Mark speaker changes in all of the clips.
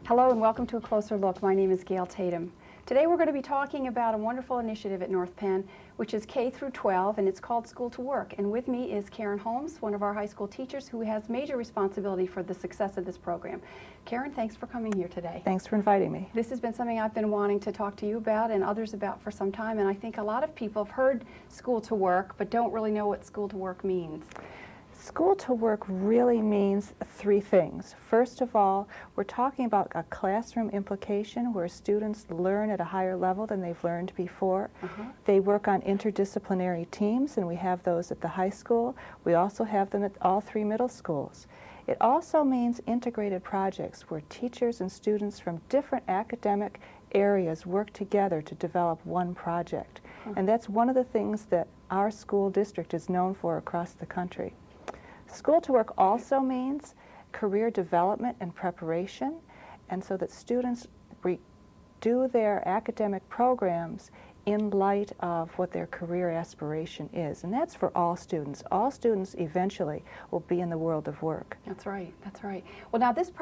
Speaker 1: Hello and welcome to A Closer Look. My name is Gail Tatum. Today we're going to be talking about a wonderful initiative at North Penn, which is K through 12, and it's called School to Work. And with me is Karen Holmes, one of our high school teachers who has major responsibility for the success of this program. Karen, thanks for coming here today.
Speaker 2: Thanks for inviting me.
Speaker 1: This has been something I've been wanting to talk to you about and others about for some time, and I think a lot of people have heard School to Work but don't really know what School to Work means.
Speaker 2: School to Work really means three things. First of all, we're talking about a classroom implication where students learn at a higher level than they've learned before. They work on interdisciplinary teams, and we have those at the high school. We also have them at all three middle schools. It also means integrated projects where teachers and students from different academic areas work together to develop one project. And that's one of the things that our school district is known for across the country. School to Work also means career development and preparation, and so that students do their academic programs in light of what their career aspiration is. And that's for all students. All students eventually will be in the world of work.
Speaker 1: That's right, that's right. Well, now this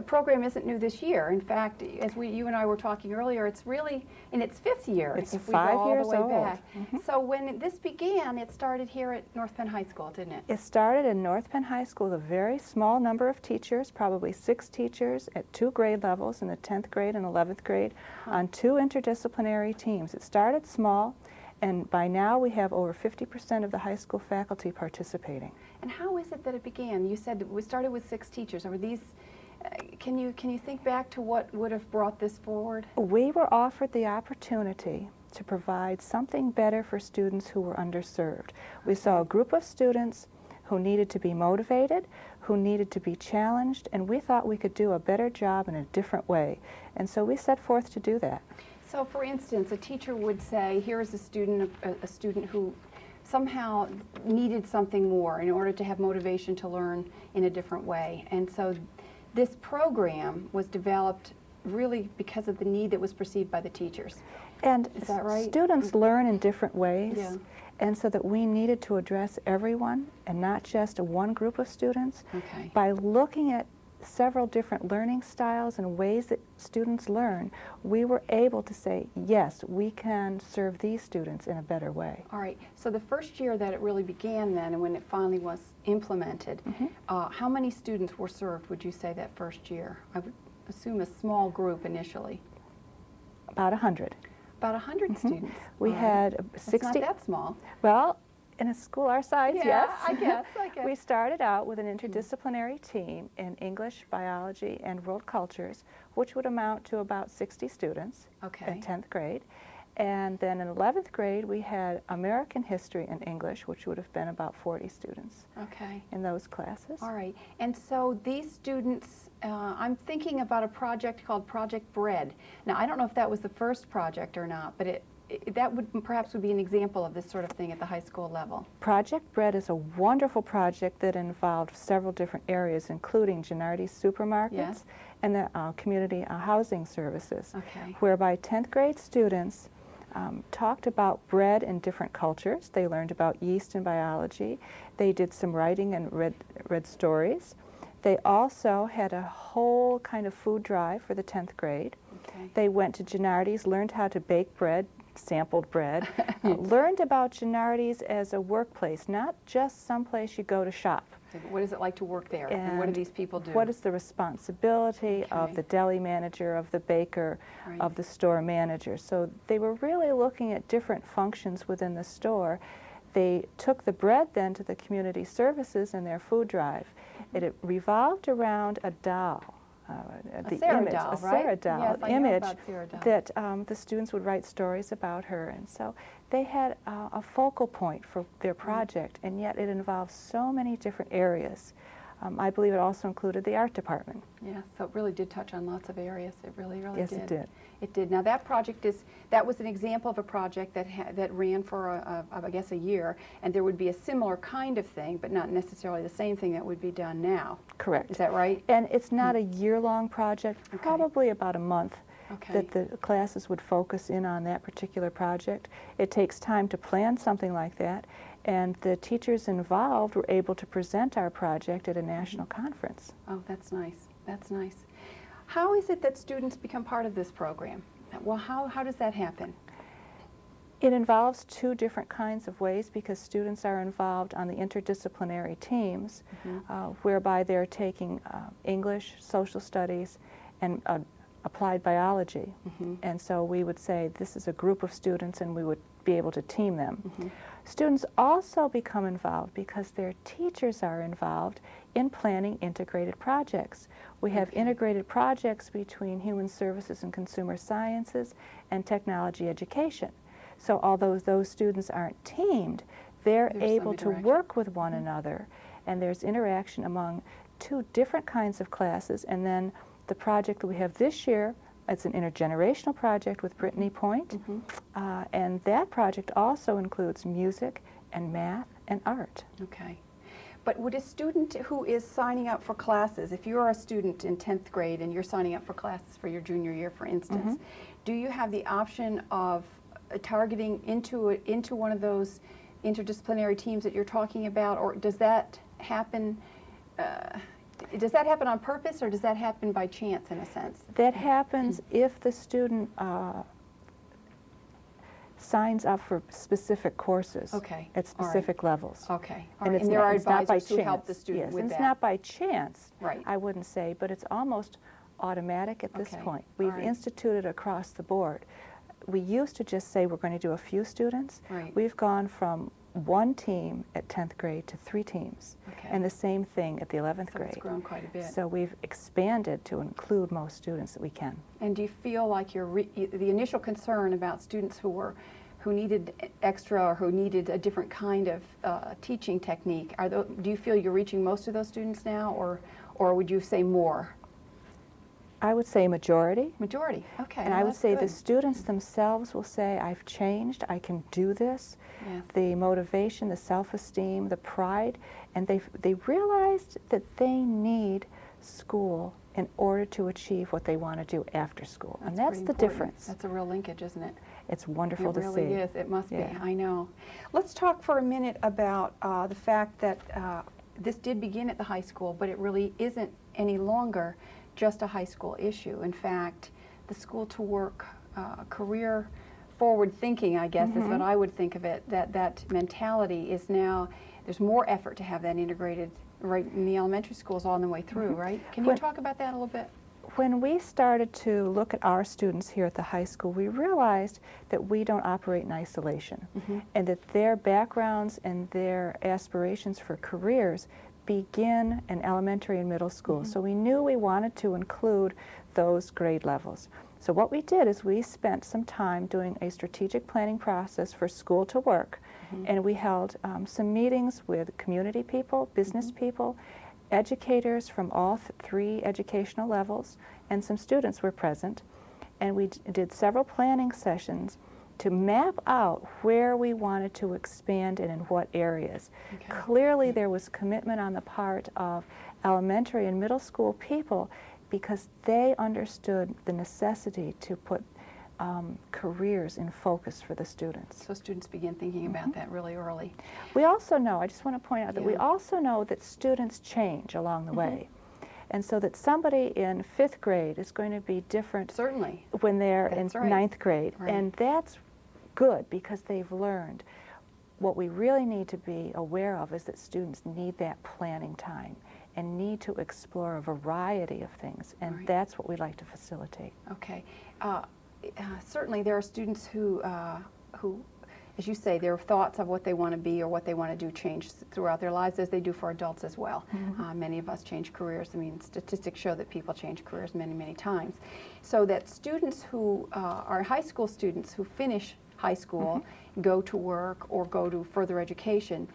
Speaker 1: program isn't new this year. In fact, as you and I were talking earlier, it's really in its fifth year.
Speaker 2: It's
Speaker 1: if
Speaker 2: 5
Speaker 1: we go all
Speaker 2: years
Speaker 1: the way
Speaker 2: old.
Speaker 1: Back. So when this began, it started here at North Penn High School, didn't it?
Speaker 2: It started in North Penn High School with a very small number of teachers, probably 6 teachers at 2 grade levels, in the 10th grade and 11th grade, on 2 interdisciplinary teams. It started small, and by now we have over 50% of the high school faculty participating.
Speaker 1: And how is it that it began? You said we started with 6 teachers. Are these? Can you think back to what would have brought this forward?
Speaker 2: We were offered the opportunity to provide something better for students who were underserved. We saw a group of students who needed to be motivated, who needed to be challenged, and we thought we could do a better job in a different way. And so we set forth to do that.
Speaker 1: So, for instance, a teacher would say, here is a student who somehow needed something more in order to have motivation to learn in a different way. And so this program was developed really because of the need that was perceived by the teachers.
Speaker 2: And
Speaker 1: is that right?
Speaker 2: Students learn in different ways.
Speaker 1: Yeah.
Speaker 2: And so that we needed to address everyone and not just one group of students.
Speaker 1: Okay.
Speaker 2: By looking at several different learning styles and ways that students learn, we were able to say, yes, we can serve these students in a better way.
Speaker 1: All right. So the first year that it really began then, and when it finally was implemented, how many students were served, would you say, that first year? I would assume a small group initially.
Speaker 2: About 100.
Speaker 1: About 100 students.
Speaker 2: We had 60.
Speaker 1: That's not that small.
Speaker 2: Well, in a school our size,
Speaker 1: Yeah,
Speaker 2: yes.
Speaker 1: I guess.
Speaker 2: We started out with an interdisciplinary team in English, biology, and world cultures, which would amount to about 60 students at 10th grade. And then in 11th grade, we had American history and English, which would have been about 40 students in those classes.
Speaker 1: All right. And so these students, I'm thinking about a project called Project Bread. Now, I don't know if that was the first project or not, but that would perhaps be an example of this sort of thing at the high school level.
Speaker 2: Project Bread is a wonderful project that involved several different areas, including Gennardi's supermarkets and the community housing services, whereby 10th grade students talked about bread in different cultures. They learned about yeast and biology. They did some writing and read stories. They also had a whole kind of food drive for the 10th grade. They went to Gennardi's, learned how to bake bread, sampled bread, learned about Gennardi's as a workplace, not just someplace you go to shop.
Speaker 1: What is it like to work there? And what do these people do?
Speaker 2: What is the responsibility of the deli manager, of the baker, of the store manager? So they were really looking at different functions within the store. They took the bread then to the community services in their food drive. It revolved around a doll.
Speaker 1: A Sarah doll, right?
Speaker 2: Sarah doll,
Speaker 1: yes,
Speaker 2: image
Speaker 1: Sarah doll.
Speaker 2: that the students would write stories about her. And so they had a focal point for their project, and yet it involved so many different areas. I believe it also included the art department.
Speaker 1: Yes, so it really did touch on lots of areas. It really did.
Speaker 2: Yes, it did.
Speaker 1: It did. Now that project that was an example of a project that ran for I guess a year, and there would be a similar kind of thing, but not necessarily the same thing that would be done now.
Speaker 2: Correct.
Speaker 1: Is that right?
Speaker 2: And it's not a year-long project, probably about a month. That the classes would focus in on that particular project. It takes time to plan something like that, and the teachers involved were able to present our project at a national conference.
Speaker 1: Oh, that's nice. That's nice. How is it that students become part of this program? Well, how does that happen?
Speaker 2: It involves two different kinds of ways because students are involved on the interdisciplinary teams, whereby they're taking English, social studies, and applied biology. And so we would say this is a group of students and we would be able to team them. Students also become involved because their teachers are involved in planning integrated projects. We have integrated projects between human services and consumer sciences and technology education. So although those students aren't teamed, they're able to work with one another, and there's interaction among two different kinds of classes. And then the project that we have this year, it's an intergenerational project with Brittany Point, and that project also includes music and math and art.
Speaker 1: Okay. But would a student who is signing up for classes, if you're a student in 10th grade and you're signing up for classes for your junior year, for instance, do you have the option of targeting into one of those interdisciplinary teams that you're talking about, or does that happen? Does that happen on purpose, or does that happen by chance, in a sense?
Speaker 2: That happens if the student signs up for specific courses at specific levels.
Speaker 1: Okay.
Speaker 2: And,
Speaker 1: and there are advisors who help the student with
Speaker 2: and
Speaker 1: that.
Speaker 2: It's not by chance,
Speaker 1: right.
Speaker 2: I wouldn't say, but it's almost automatic at this point. We've instituted across the board. We used to just say we're going to do a few students. We've gone from one team at 10th grade to 3 teams, and the same thing at the 11th grade.
Speaker 1: It's grown quite a bit.
Speaker 2: So we've expanded to include most students that we can.
Speaker 1: And do you feel like the initial concern about students who needed extra or who needed a different kind of teaching technique, do you feel you're reaching most of those students now, or would you say more?
Speaker 2: I would say majority.
Speaker 1: Majority, okay.
Speaker 2: And I would say the students themselves will say, I've changed, I can do this.
Speaker 1: Yes.
Speaker 2: The motivation, the self-esteem, the pride, and they realized that they need school in order to achieve what they want to do after school. And that's the difference.
Speaker 1: That's a real linkage, isn't it?
Speaker 2: It's wonderful to see.
Speaker 1: It really is. It must be. I know. Let's talk for a minute about the fact that this did begin at the high school, but it really isn't any longer just a high school issue. In fact, the school to work, career forward thinking, I guess, is what I would think of it, that mentality is now, there's more effort to have that integrated right in the elementary schools all the way through, right? Can you talk about that a little bit?
Speaker 2: When we started to look at our students here at the high school, we realized that we don't operate in isolation, and that their backgrounds and their aspirations for careers begin in elementary and middle school. So we knew we wanted to include those grade levels. So what we did is we spent some time doing a strategic planning process for school to work, and we held some meetings with community people, business people, educators from all 3 educational levels, and some students were present. And we did several planning sessions to map out where we wanted to expand and in what areas. Clearly there was commitment on the part of elementary and middle school people because they understood the necessity to put careers in focus for the students.
Speaker 1: So students begin thinking about that really early.
Speaker 2: We also know, I just want to point out that we also know that students change along the way. And so that somebody in 5th grade is going to be different when they're in 9th grade. And that's good because they've learned. What we really need to be aware of is that students need that planning time and need to explore a variety of things, and that's what we like to facilitate.
Speaker 1: Okay. Certainly there are students who, as you say, their thoughts of what they want to be or what they want to do change throughout their lives, as they do for adults as well. Many of us change careers. I mean, statistics show that people change careers many, many times. So that students who are high school students who finish high school, go to work, or go to further education,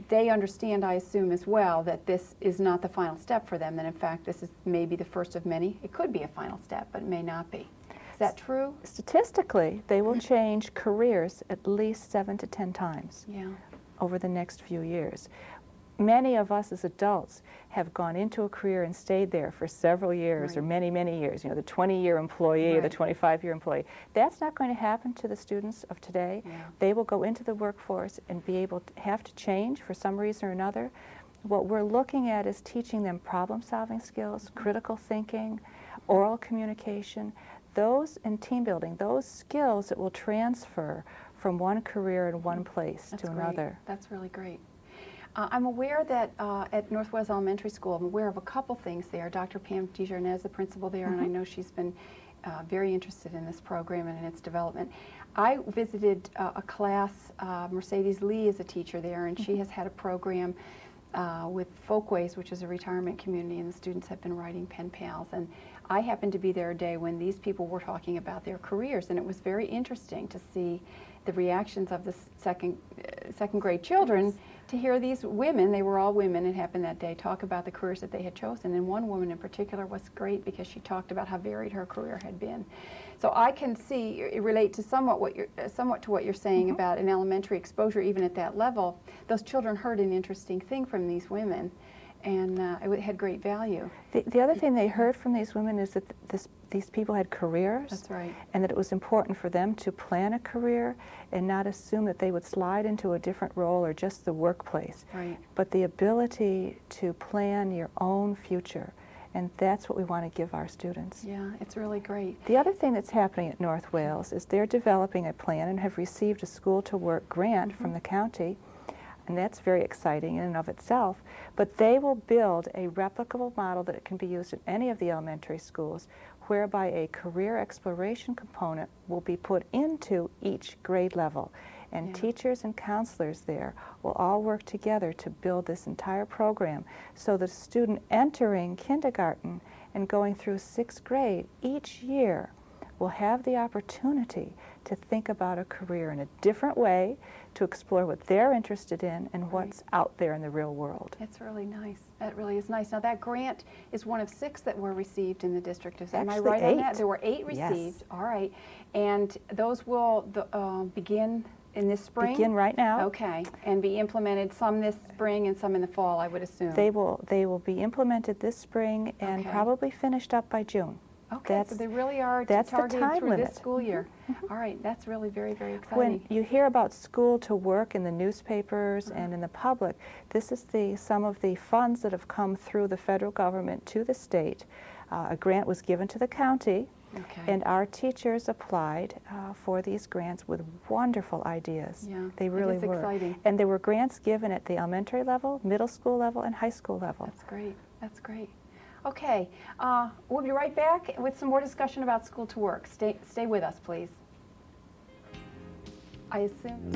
Speaker 1: they understand, I assume, as well, that this is not the final step for them, that in fact this is maybe the first of many. It could be a final step, but it may not be. Is that true?
Speaker 2: Statistically, they will change careers at least 7 to 10 times over the next few years. Many of us as adults have gone into a career and stayed there for several years or many, many years. You know, the 20-year employee or the 25-year employee. That's not going to happen to the students of today. They will go into the workforce and be able to have to change for some reason or another. What we're looking at is teaching them problem-solving skills, critical thinking, oral communication, those and team building, those skills that will transfer from one career in one place
Speaker 1: That's
Speaker 2: to
Speaker 1: great.
Speaker 2: another.
Speaker 1: That's really great. I'm aware that at North Wales Elementary School, I'm aware of a couple things there. Dr. Pam DeJarnez, the principal there, and I know she's been very interested in this program and in its development. I visited a class, Mercedes Lee is a teacher there, and she has had a program with Folkways, which is a retirement community, and the students have been writing pen pals. And I happened to be there a day when these people were talking about their careers, and it was very interesting to see the reactions of the second grade children to hear these women, they were all women, it happened that day, talk about the careers that they had chosen. And one woman in particular was great because she talked about how varied her career had been. So I can see, relate to somewhat to what you're saying about an elementary exposure, even at that level. Those children heard an interesting thing from these women, and it had great value.
Speaker 2: The other thing they heard from these women is that these people had careers.
Speaker 1: That's right.
Speaker 2: And that it was important for them to plan a career and not assume that they would slide into a different role or just the workplace.
Speaker 1: Right.
Speaker 2: But the ability to plan your own future. And that's what we want to give our students.
Speaker 1: Yeah, it's really great.
Speaker 2: The other thing that's happening at North Wales is they're developing a plan and have received a School to Work grant from the county. And that's very exciting in and of itself. But they will build a replicable model that can be used in any of the elementary schools, whereby a career exploration component will be put into each grade level. And teachers and counselors there will all work together to build this entire program so that a student entering kindergarten and going through 6th grade each year will have the opportunity to think about a career in a different way, to explore what they're interested in and what's out there in the real world.
Speaker 1: It's really nice. That really is nice. Now that grant is one of 6 that were received in the district. Am I right on that? There were 8 received.
Speaker 2: Yes.
Speaker 1: All right. And those will begin in this spring?
Speaker 2: Begin right now.
Speaker 1: Okay. And be implemented some this spring and some in the fall, I would assume.
Speaker 2: They will be implemented this spring and probably finished up by June.
Speaker 1: Okay, so they really are targeted through this school year. All right, that's really very, very exciting.
Speaker 2: When you hear about School to Work in the newspapers and in the public, this is some of the funds that have come through the federal government to the state. A grant was given to the county, and our teachers applied for these grants with wonderful ideas.
Speaker 1: Yeah,
Speaker 2: they really were.
Speaker 1: Exciting.
Speaker 2: And there were grants given at the elementary level, middle school level, and high school level.
Speaker 1: That's great. That's great. Okay, we'll be right back with some more discussion about School to Work. Stay with us, please. I assume.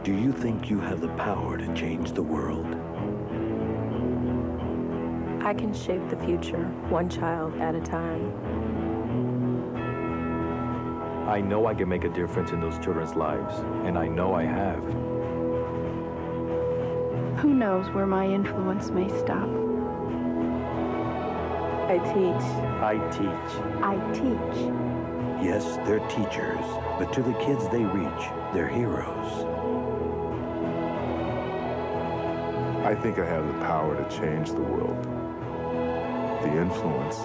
Speaker 3: Do you think you have the power to change the world?
Speaker 4: I can shape the future, one child at a time.
Speaker 5: I know I can make a difference in those children's lives, and I know I have.
Speaker 6: Who knows where my influence may stop?
Speaker 4: I teach.
Speaker 5: I teach.
Speaker 6: I teach.
Speaker 3: Yes, they're teachers, but to the kids they reach, they're heroes.
Speaker 7: I think I have the power to change the world. The influence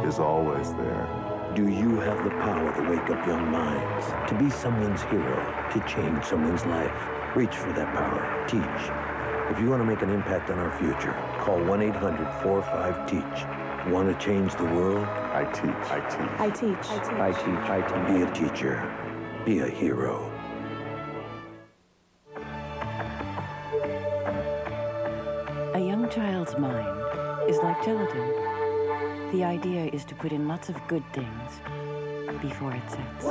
Speaker 7: is always there.
Speaker 3: Do you have the power to wake up young minds, to be someone's hero, to change someone's life? Reach for that power. Teach. If you want to make an impact on our future, call 1-800-45-TEACH. Want to change the world?
Speaker 7: I teach. I teach.
Speaker 4: I teach.
Speaker 5: I teach. I teach.
Speaker 3: Be a teacher. Be a hero.
Speaker 8: A young child's mind is like gelatin. The idea is to put in lots of good things before it sets.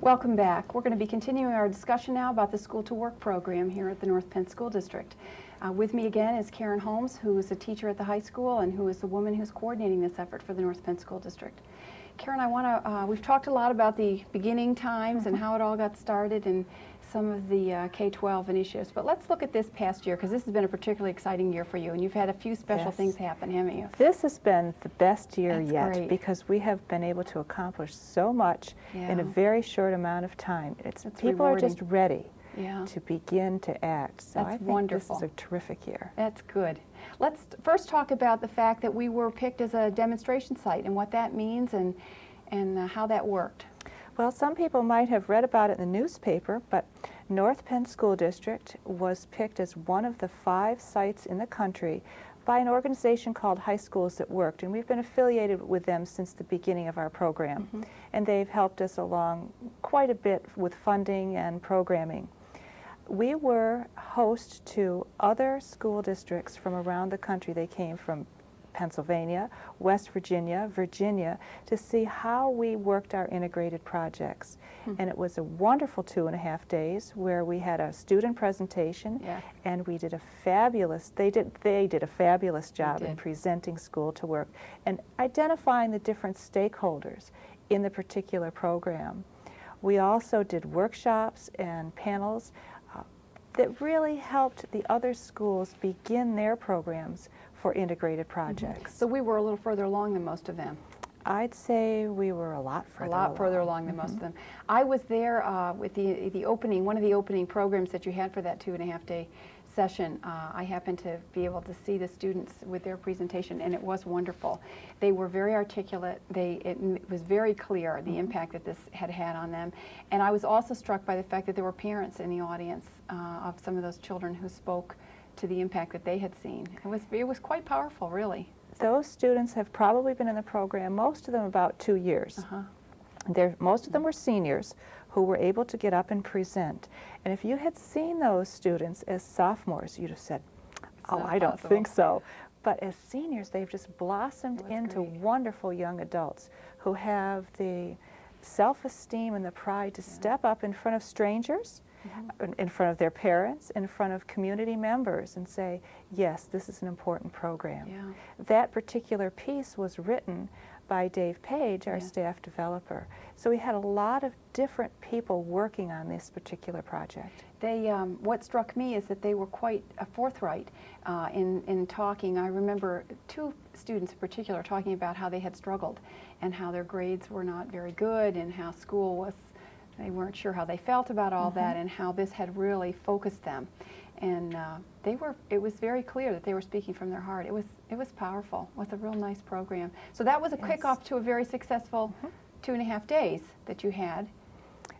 Speaker 1: Welcome back. We're going to be continuing our discussion now about the School to Work program here at the North Penn School District. With me again is Karen Holmes, who is a teacher at the high school and who is the woman who's coordinating this effort for the North Penn School District. Karen, I want to, we've talked a lot about the beginning times and how it all got started and some of the K-12 initiatives, but let's look at this past year, because this has been a particularly exciting year for you, and you've had a few special things happen, haven't you?
Speaker 2: This has been the best year
Speaker 1: That's
Speaker 2: yet,
Speaker 1: great.
Speaker 2: because we have been able to accomplish so much in a very short amount of time. People are just ready to begin to act. So I think
Speaker 1: wonderful.
Speaker 2: This is a terrific year.
Speaker 1: That's good. Let's first talk about the fact that we were picked as a demonstration site and what that means and how that worked.
Speaker 2: Well, some people might have read about it in the newspaper, but North Penn School District was picked as one of the 5 sites in the country by an organization called High Schools That Worked, and we've been affiliated with them since the beginning of our program. And they've helped us along quite a bit with funding and programming. We were host to other school districts from around the country. They came from Pennsylvania, West Virginia, Virginia, to see how we worked our integrated projects. And it was a wonderful 2.5 days where we had a student presentation, and we did a fabulous, they did a fabulous job in presenting School to Work and identifying the different stakeholders in the particular program. We also did workshops and panels that really helped the other schools begin their programs for integrated projects.
Speaker 1: So we were a little further along than most of them.
Speaker 2: I'd say we were a lot further
Speaker 1: along than most of them. I was there with the opening, one of the opening programs that you had for that 2.5 day session. I happened to be able to see the students with their presentation, and it was wonderful. They were very articulate. It was very clear the impact that this had had on them. And I was also struck by the fact that there were parents in the audience of some of those children who spoke to the impact that they had seen. It was quite powerful, really.
Speaker 2: Those students have probably been in the program, most of them about 2 years. Most of them were seniors who were able to get up and present. And if you had seen those students as sophomores, you'd have said, oh, I don't think so. But as seniors, they've just blossomed into wonderful young adults who have the self-esteem and the pride to step up in front of strangers, in front of their parents, in front of community members, and say, yes, this is an important program. That particular piece was written by Dave Page, our staff developer. So we had a lot of different people working on this particular project.
Speaker 1: What struck me is that they were quite forthright in talking. I remember 2 students in particular talking about how they had struggled and how their grades were not very good and how school was, they weren't sure how they felt about all that, and how this had really focused them. And it was very clear that they were speaking from their heart. It was powerful. It was a real nice program. So that was a kickoff to a very successful 2.5 days that you had.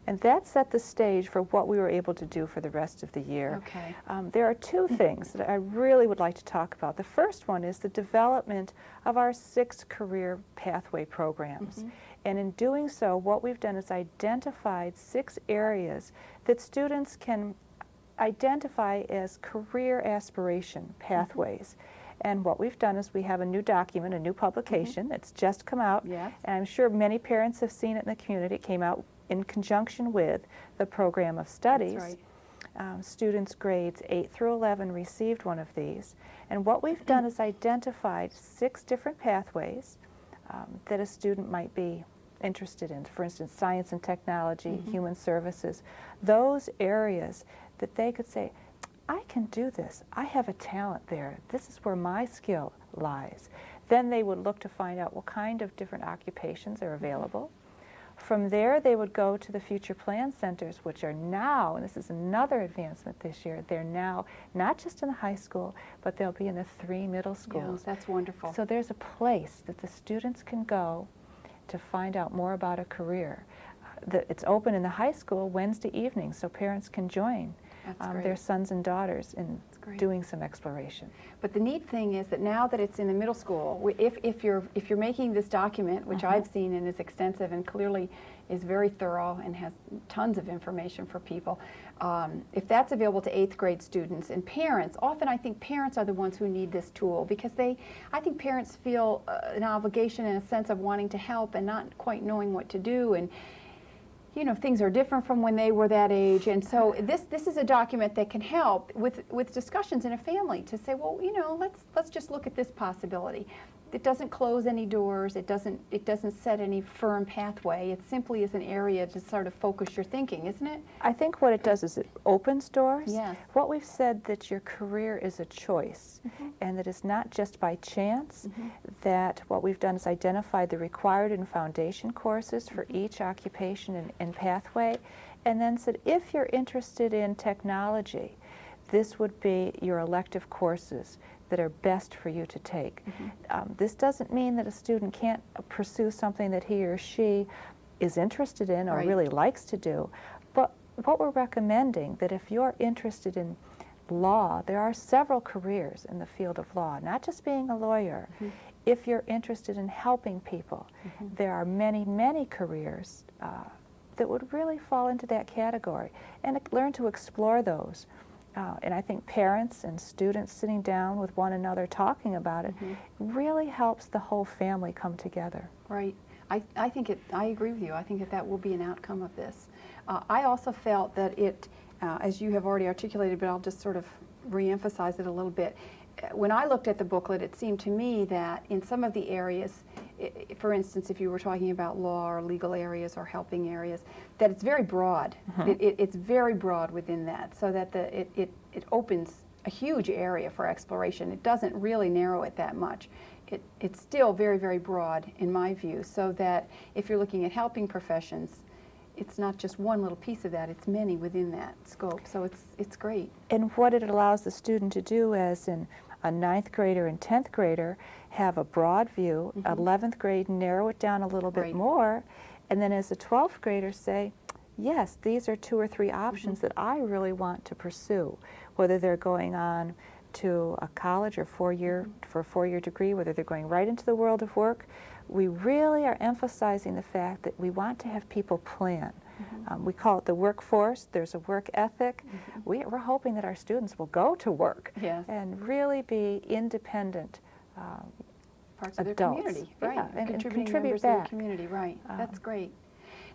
Speaker 2: And that set the stage for what we were able to do for the rest of the year. There are 2 things that I really would like to talk about. The first one is the development of our 6 career pathway programs. And in doing so, what we've done is identified 6 areas that students can identify as career aspiration pathways. And what we've done is we have a new document, a new publication that's just come out. And I'm sure many parents have seen it in the community. It came out in conjunction with the program of studies. Students grades 8 through 11 received one of these. And what we've done is identified 6 different pathways that a student might be interested in. For instance, science and technology, human services, those areas that they could say, I can do this. I have a talent there. This is where my skill lies. Then they would look to find out what kind of different occupations are available. From there, they would go to the future plan centers, which are now, and this is another advancement this year, they're now not just in the high school, but they'll be in the 3 middle schools.
Speaker 1: That's wonderful.
Speaker 2: So there's a place that the students can go to find out more about a career. It's open in the high school Wednesday evening, so parents can join their sons and daughters in doing some exploration.
Speaker 1: But the neat thing is that now that it's in the middle school, if you're making this document, which I've seen and is extensive and clearly is very thorough and has tons of information for people, if that's available to 8th grade students and parents, often I think parents are the ones who need this tool, because I think parents feel an obligation and a sense of wanting to help and not quite knowing what to do, and you know, things are different from when they were that age, and so this is a document that can help with discussions in a family to say, well, you know, let's just look at this possibility. it doesn't close any doors, it doesn't set any firm pathway. It simply is an area to sort of focus your thinking, isn't it?
Speaker 2: I think what it does is it opens doors.
Speaker 1: Yes.
Speaker 2: What we've said, that your career is a choice, and that it's not just by chance, that what we've done is identified the required and foundation courses for each occupation and pathway, and then said if you're interested in technology, this would be your elective courses that are best for you to take. This doesn't mean that a student can't pursue something that he or she is interested in or really likes to do, but what we're recommending, that if you're interested in law, there are several careers in the field of law, not just being a lawyer. If you're interested in helping people, there are many, many careers that would really fall into that category, and learn to explore those. And I think parents and students sitting down with one another talking about it really helps the whole family come together.
Speaker 1: Right. I think I agree with you. I think that will be an outcome of this. I also felt that it, as you have already articulated, but I'll just sort of re-emphasize it a little bit. When I looked at the booklet, it seemed to me that in some of the areas, for instance, if you were talking about law or legal areas or helping areas, that it's very broad. It's very broad within that, so that it opens a huge area for exploration. It doesn't really narrow it that much. It's still very, very broad in my view, so that if you're looking at helping professions, it's not just one little piece of that, it's many within that scope, so it's great.
Speaker 2: And what it allows the student to do, as in a 9th grader and 10th grader, have a broad view, 11th grade narrow it down a little bit more, and then as a 12th grader say, yes, these are 2 or 3 options that I really want to pursue, whether they're going on to a college or for a 4-year degree, whether they're going right into the world of work. We really are emphasizing the fact that we want to have people plan. We call it the workforce. There's a work ethic. We're hoping that our students will go to work and really be independent
Speaker 1: parts of their
Speaker 2: adults.
Speaker 1: Community,
Speaker 2: and
Speaker 1: contributing
Speaker 2: contribute
Speaker 1: members
Speaker 2: back.
Speaker 1: of the community, that's great.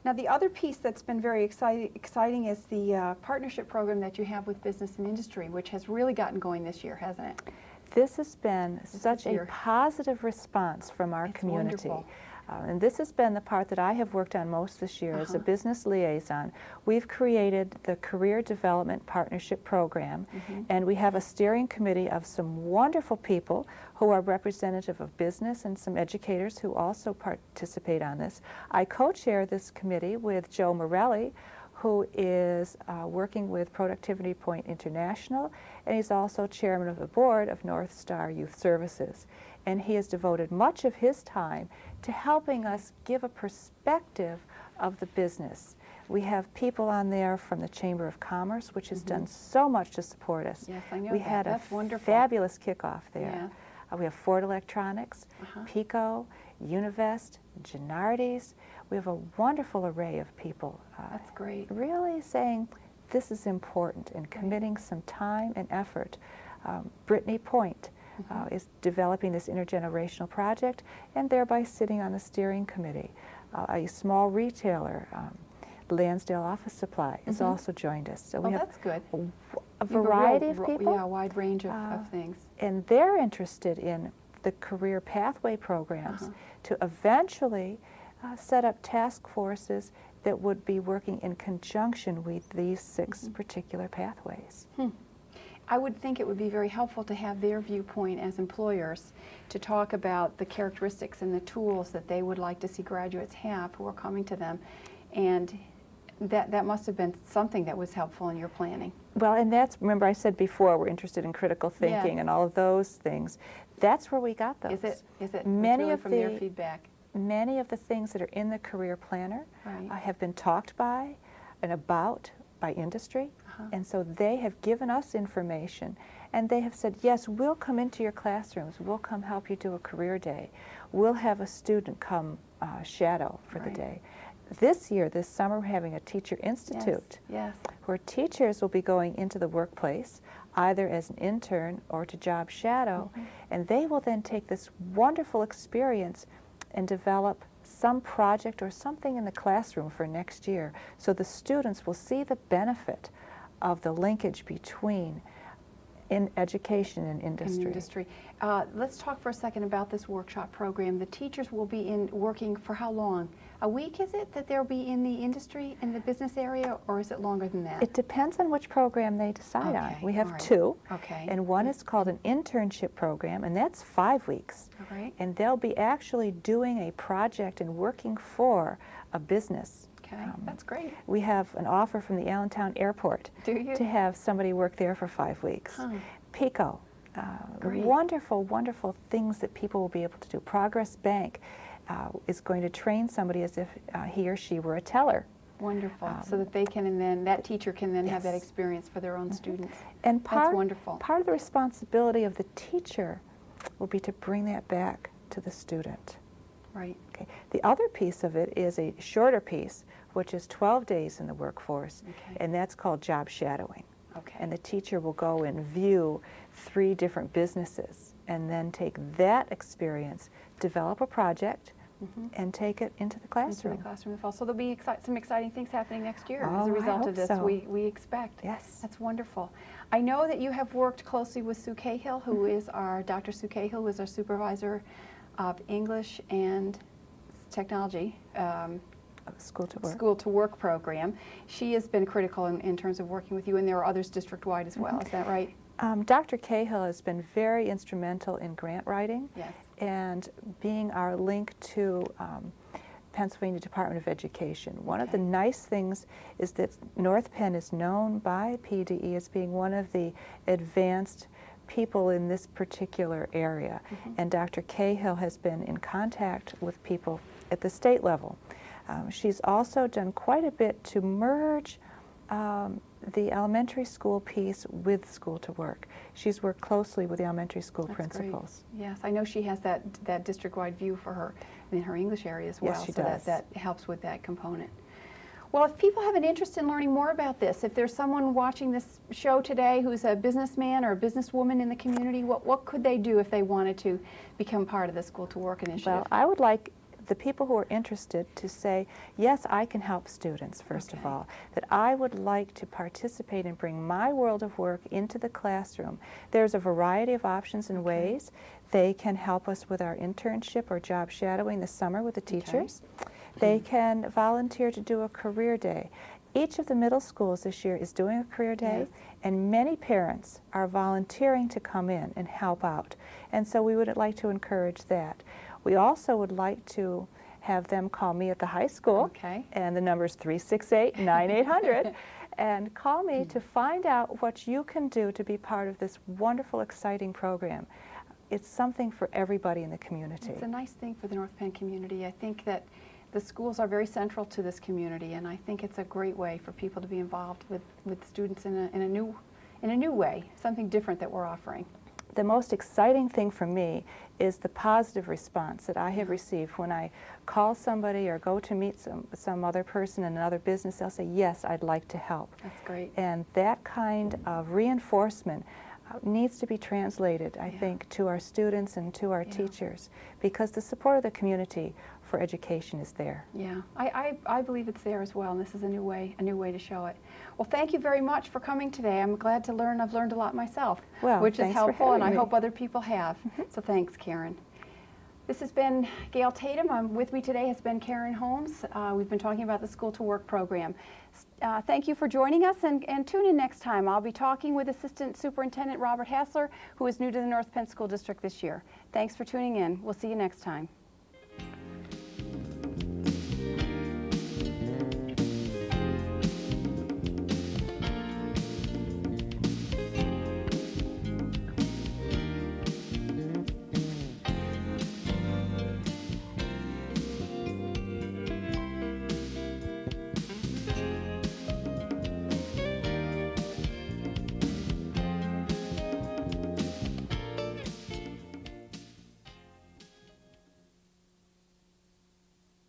Speaker 1: Now, the other piece that's been very exciting is the partnership program that you have with business and industry, which has really gotten going this year, hasn't it?
Speaker 2: This has been such a positive response from our community.
Speaker 1: Wonderful.
Speaker 2: And this has been the part that I have worked on most this year as a business liaison. We've created the Career Development Partnership Program, and we have a steering committee of some wonderful people who are representative of business and some educators who also participate on this. I co-chair this committee with Joe Morelli, who is working with Productivity Point International, and he's also chairman of the board of North Star Youth Services. And he has devoted much of his time to helping us give a perspective of the business. We have people on there from the Chamber of Commerce, which has done so much to support us.
Speaker 1: Yes, I know
Speaker 2: we
Speaker 1: that.
Speaker 2: had
Speaker 1: That's
Speaker 2: a
Speaker 1: wonderful.
Speaker 2: fabulous kickoff there.
Speaker 1: Yes.
Speaker 2: We have Ford Electronics, Pico, Univest, Gennardi's. We have a wonderful array of people.
Speaker 1: That's great.
Speaker 2: Really saying this is important and committing some time and effort. Brittany Point is developing this intergenerational project and thereby sitting on the steering committee. A small retailer, Lansdale Office Supply, has also joined us. So we have
Speaker 1: that's good.
Speaker 2: a variety of people.
Speaker 1: Yeah, a wide range of things.
Speaker 2: And they're interested in the career pathway programs to eventually set up task forces that would be working in conjunction with these 6 particular pathways.
Speaker 1: I would think it would be very helpful to have their viewpoint as employers to talk about the characteristics and the tools that they would like to see graduates have who are coming to them. And that must have been something that was helpful in your planning.
Speaker 2: Well, and that's, remember I said before, we're interested in critical thinking and all of those things. That's where we got those.
Speaker 1: Is it?
Speaker 2: Many
Speaker 1: really
Speaker 2: of
Speaker 1: from their feedback.
Speaker 2: Many of the things that are in the career planner have been talked by and about by industry, and so they have given us information, and they have said, yes, we'll come into your classrooms, we'll come help you do a career day, we'll have a student come shadow for the day. This year, this summer, we're having a teacher institute where teachers will be going into the workplace either as an intern or to job shadow, and they will then take this wonderful experience and develop some project or something in the classroom for next year, so the students will see the benefit of the linkage between in education and industry.
Speaker 1: In industry. Let's talk for a second about this workshop program. The teachers will be working for how long? A week, is it, that they'll be in the industry, in the business area, or is it longer than that?
Speaker 2: It depends on which program they decide on.
Speaker 1: Okay,
Speaker 2: We have
Speaker 1: all right.
Speaker 2: two,
Speaker 1: Okay.
Speaker 2: and one is called an internship program, and that's 5 weeks.
Speaker 1: All right.
Speaker 2: And they'll be actually doing a project and working for a business.
Speaker 1: Okay, that's great.
Speaker 2: We have an offer from the Allentown Airport
Speaker 1: Do you?
Speaker 2: to have somebody work there for 5 weeks.
Speaker 1: Huh.
Speaker 2: PICO,
Speaker 1: Great.
Speaker 2: wonderful, wonderful things that people will be able to do. Progress Bank is going to train somebody as if he or she were a teller.
Speaker 1: Wonderful. So that they can, and then that teacher can then have that
Speaker 2: Yes.
Speaker 1: experience for their own students.
Speaker 2: And
Speaker 1: That's wonderful.
Speaker 2: Part of the responsibility of the teacher will be to bring that back to the student.
Speaker 1: Right.
Speaker 2: Okay. The other piece of it is a shorter piece, which is 12 days in the workforce,
Speaker 1: Okay.
Speaker 2: and that's called job shadowing.
Speaker 1: Okay.
Speaker 2: And the teacher will go and view 3 different businesses and then take that experience, develop a project, and take it into the classroom.
Speaker 1: Into the classroom in the fall. So there'll be some exciting things happening next year
Speaker 2: Oh,
Speaker 1: as a
Speaker 2: I
Speaker 1: result
Speaker 2: hope
Speaker 1: of this.
Speaker 2: so.
Speaker 1: We expect.
Speaker 2: Yes.
Speaker 1: That's wonderful. I know that you have worked closely with Sue Cahill, who is our, Dr. Sue Cahill, who is our supervisor of English and technology.
Speaker 2: School to Work.
Speaker 1: School to Work program. She has been critical in terms of working with you, and there are others district-wide as well. Is that right?
Speaker 2: Dr. Cahill has been very instrumental in grant writing
Speaker 1: Yes.
Speaker 2: and being our link to Pennsylvania Department of Education. One of the
Speaker 1: Okay.
Speaker 2: nice things is that North Penn is known by PDE as being one of the advanced people in this particular area. And Dr. Cahill has been in contact with people at the state level. She's also done quite a bit to merge the elementary school piece with School to Work. She's worked closely with the elementary school
Speaker 1: That's
Speaker 2: principals.
Speaker 1: great. Yes, I know she has that district-wide view for her in her English area as well.
Speaker 2: Yes, she
Speaker 1: so
Speaker 2: does.
Speaker 1: that helps with that component. Well, if people have an interest in learning more about this, if there's someone watching this show today who's a businessman or a businesswoman in the community, what could they do if they wanted to become part of the School to Work initiative?
Speaker 2: Well, I would like the people who are interested to say, yes, I can help students, first of
Speaker 1: Okay.
Speaker 2: all, that I would like to participate and bring my world of work into the classroom. There's a variety of options and ways. They can help us with our internship or job shadowing this summer with the teachers. They can volunteer to do a career day. Each of the middle schools this year is doing a career day,
Speaker 1: Yes.
Speaker 2: and many parents are volunteering to come in and help out. And so we would like to encourage that. We also would like to have them call me at the high school,
Speaker 1: Okay.
Speaker 2: and the number is 368-9800, and call me to find out what you can do to be part of this wonderful, exciting program. It's something for everybody in the community.
Speaker 1: It's a nice thing for the North Penn community. I think that the schools are very central to this community, and I think it's a great way for people to be involved with students in a new way, something different that we're offering.
Speaker 2: The most exciting thing for me is the positive response that I have received when I call somebody or go to meet some other person in another business. They'll say, yes, I'd like to help.
Speaker 1: That's great.
Speaker 2: And that kind of reinforcement needs to be translated, I think, to our students and to our teachers, because the support of the community for education is there.
Speaker 1: Yeah, I believe it's there as well, and this is a new way to show it. Well, thank you very much for coming today. I'm glad to learn. I've learned a lot myself,
Speaker 2: Well,
Speaker 1: which is
Speaker 2: thanks for
Speaker 1: helpful, and I
Speaker 2: having me.
Speaker 1: hope other people have. So thanks, Karen. This has been Gail Tatum. With me today has been Karen Holmes. We've been talking about the School to Work program. Thank you for joining us, and tune in next time. I'll be talking with Assistant Superintendent Robert Hassler, who is new to the North Penn School District this year. Thanks for tuning in. We'll see you next time.